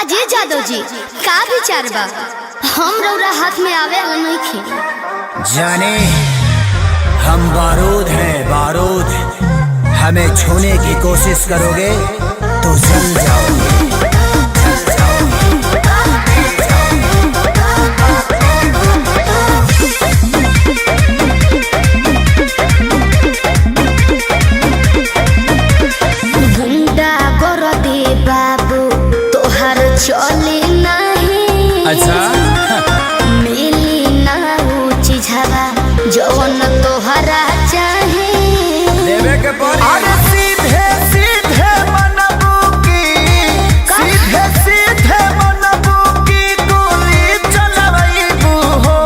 काजी जादव जी का विचार बा? हम रौरा हाथ में आवे वाला नहीं खे। जाने हम बारूद हैं बारूद, हमें छूने की कोशिश करोगे तो जल जाओगे। चले नहीं अच्छा मिली ना ऊंची झवा जौन तोहरा चाहे देवे के पड़ी। सीधे सीधे मनबू की सीधे सीधे मनबू की गोली चलबू हो।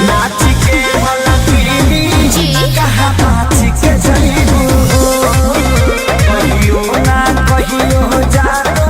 नाच के मलकिनी जी कहाँ नाच के जईबू हो। कहियो ना कहियो जानो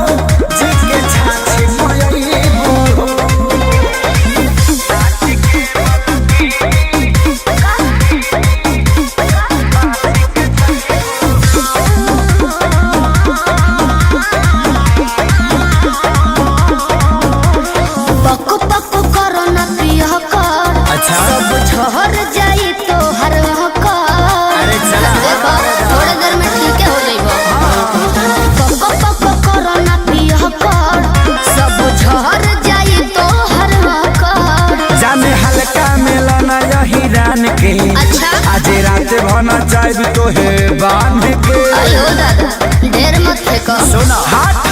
के। अच्छा आज रात भना चाहे तो है बांध के। अयो दादा ढेर मत फेंको। सुना हाथ